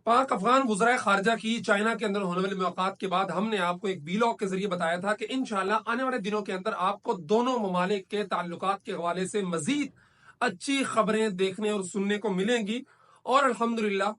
पाक अफगान वज़राए ख़ारिजा की चाइना के अंदर होने वाली मुलाकात के बाद हमने आपको एक वीलॉग के ज़रिए बताया था कि इंशाल्लाह आने वाले दिनों के अंदर आपको दोनों ममालिक के ताल्लुकात के हवाले से मज़ीद अच्छी ख़बरें देखने और सुनने को मिलेंगी। और अल्हम्दुलिल्लाह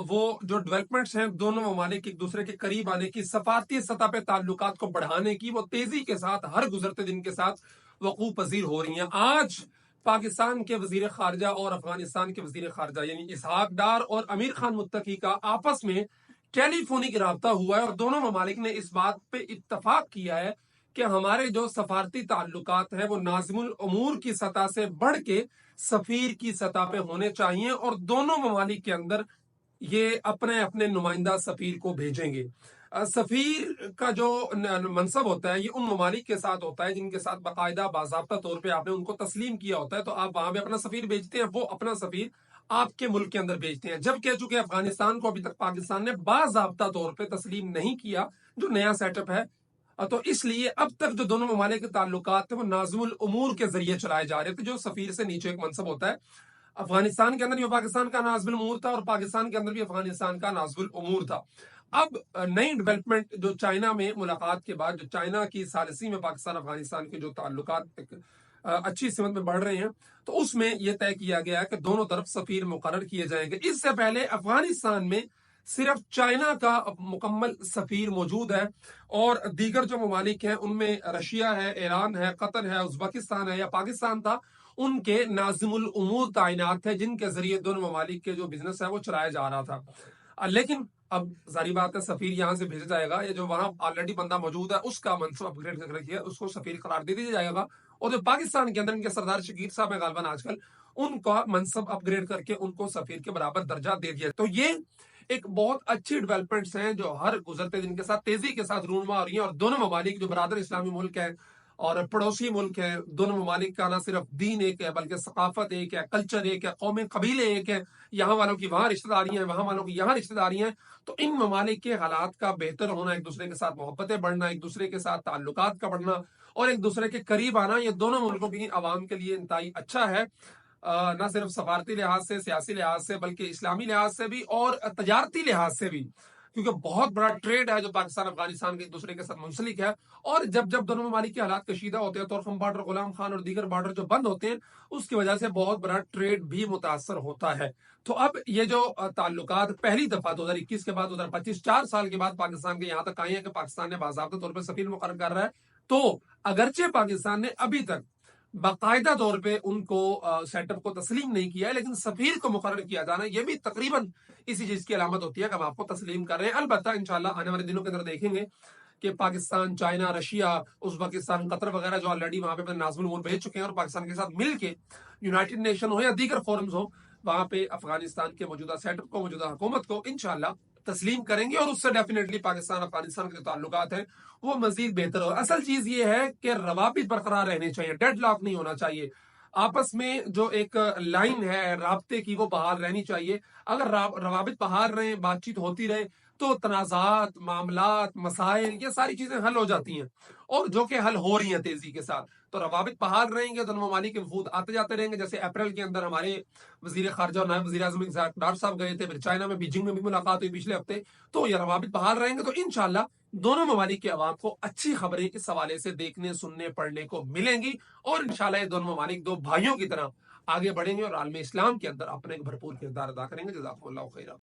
वो जो डेवलपमेंट्स हैं दोनों ममालिक एक दूसरे के करीब आने की, सफारती सतह पे ताल्लुकात को बढ़ाने की, वो तेज़ी के साथ हर गुजरते दिन के साथ वक़ूअ पज़ीर हो रही हैं। आज पाकिस्तान के वजीर खारजा और अफगानिस्तान के वजीर खारजा यानी इसहाक डार और अमीर खान मुत्तकी का आपस में टेलीफोनिक राब्ता हुआ है और दोनों ममालिक ने इस बात पे इत्तफाक किया है कि हमारे जो सफारती ताल्लुकात है वो नाज़िमुल उमूर की सतह से बढ़ के सफीर की सतह पे होने चाहिए और दोनों ममालिक के अंदर ये अपने अपने नुमाइंदा सफीर को भेजेंगे। सफीर का जो मनसब होता है ये उन ममालिक के साथ होता है जिनके साथ बाकायदा बाज़ाब्ता तौर पे आपने उनको तस्लीम किया होता है, तो आप वहां पे अपना सफीर भेजते हैं, वो अपना सफीर आपके मुल्क के अंदर भेजते हैं। जब कह चुके अफगानिस्तान को अभी तक पाकिस्तान ने बाज़ाब्ता तौर पे तस्लीम नहीं किया, जो नया सेटअप है। तो इसलिए अब तक जो दोनों ममालिक के ताल्लुकात थे वो नाज़िमुल उमूर के जरिए चलाए जा रहे थे, जो सफीर से नीचे एक मनसब होता है। अफगानिस्तान के अंदर भी पाकिस्तान का नाज़िमुल उमूर था और पाकिस्तान के अंदर भी अफगानिस्तान का नाज़िमुल उमूर था। अब नई डेवलपमेंट जो चाइना में मुलाकात के बाद, जो चाइना की सालिसी में पाकिस्तान अफगानिस्तान के जो ताल्लुकात एक अच्छी सिमत में बढ़ रहे हैं, तो उसमें यह तय किया गया है कि दोनों तरफ सफीर मुकर्रर किए जाएंगे। इससे पहले अफगानिस्तान में सिर्फ चाइना का मुकम्मल सफीर मौजूद है और दीगर जो ममालिक हैं उनमें रशिया है, ईरान है, कतर है, उज्बेकिस्तान है या पाकिस्तान था, उनके नाज़िमुल उमूर तैनात थे जिनके जरिए दोनों ममालिक के जो बिजनेस है वो चलाया जा रहा था। लेकिन अब जारी बात है सफीर यहाँ से भेजा जाएगा, या जो वहां ऑलरेडी बंदा मौजूद है उसका मनसब अपग्रेड करके रखिए, उसको सफीर करार दे दिया जाएगा। और जो पाकिस्तान के अंदर इनके सरदार शकीर साहब है गालबन आजकल, उनका मनसब अपग्रेड करके उनको सफीर के बराबर दर्जा दे दिया। तो ये एक बहुत अच्छी डेवलपमेंट्स हैं जो हर गुजरते दिन के साथ तेजी के साथ रूनमा हो रही है। और दोनों ममालिक जो बरादर इस्लामी मुल्क है और पड़ोसी मुल्क है, दोनों ममालिक का ना सिर्फ दीन एक है बल्कि सकाफत एक है, कल्चर एक है, कौमें कबीले एक है। यहाँ वालों की वहाँ रिश्तेदारी है, वहाँ वालों की यहाँ रिश्तेदारी है। तो इन ममालिक के हालात का बेहतर होना, एक दूसरे के साथ मोहब्बतें बढ़ना, एक दूसरे के साथ ताल्लुकात का बढ़ना और एक दूसरे के करीब आना, ये दोनों मुल्कों की आवाम के लिए इंतहाई अच्छा है। ना सिर्फ सफारती लिहाज से, सियासी लिहाज से, बल्कि इस्लामी लिहाज से भी और तजारती लिहाज से भी, क्योंकि बहुत बड़ा ट्रेड है जो पाकिस्तान अफगानिस्तान के एक दूसरे के साथ मुंसलिक है। और जब जब दोनों ममालिक के हालात कशीदा होते हैं, तोरखम बॉर्डर, गुलाम खान और दीगर बॉर्डर जो बंद होते हैं, उसकी वजह से बहुत बड़ा ट्रेड भी मुतासर होता है। तो अब ये जो ताल्लुकात पहली दफा 2021 के बाद 2025, 4 साल के बाद पाकिस्तान के यहाँ तक आए हैं कि पाकिस्तान ने बाज़ाब्ता तौर पर सफीर मुकर्रर कर रहा है। तो अगरचे पाकिस्तान ने अभी तक बाकायदा तौर पे उनको सेटअप को तस्लीम नहीं किया है, लेकिन सफीर को मुकर्रर किया जाना ये भी तकरीबन इसी चीज की अलामत होती है कि हम आपको तस्लीम कर रहे हैं। अलबत्ता इंशाल्लाह आने वाले दिनों के अंदर देखेंगे कि Pakistan, China, Russia, Uzbekistan, Qatar वगैरह जो ऑलरेडी वहां पे नाज़िमुल उमूर भेज चुके हैं और पाकिस्तान के साथ मिलकर यूनाइटेड नेशन हो या दीगर फोरम्स हो, वहां पे अफगानिस्तान के मौजूदा सेटअप को, मौजूदा हुकूमत को इंशाल्लाह तस्लीम करेंगे और उससे डेफिनेटली पाकिस्तान अफगानिस्तान के जो ताल्लुकात हैं वो मजीद बेहतर हो। असल चीज ये है कि रवाबित बरकरार रहने चाहिए, डेडलॉक नहीं होना चाहिए। आपस में जो एक लाइन है राब्ते की वो बहाल रहनी चाहिए। अगर रवाबित बहाल रहे, बातचीत होती रहे, तो तनाजात, मामलात, मसाइल, ये सारी चीजें हल हो जाती हैं और जो कि हल हो रही हैं तेजी के साथ। तो रवाबित बहाल रहेंगे, दोनों ममालिक के वफूद आते जाते रहेंगे। जैसे अप्रैल के अंदर हमारे वजीर खारजा और नायब वजीर आजम डार साहब गए थे, फिर चाइना में बीजिंग में भी मुलाकात हुई पिछले हफ्ते। तो ये रवाबित बहाल रहेंगे तो इंशाल्लाह दोनों ममालिक के अवाम को अच्छी खबरें इस हवाले से देखने, सुनने, पढ़ने को मिलेंगी और इंशाल्लाह ये दोनों ममालिक दो भाइयों की तरह आगे बढ़ेंगे और आलम इस्लाम के अंदर अपने एक भरपूर किरदार अदा करेंगे। जज़ाकुमुल्लाहु खैरा।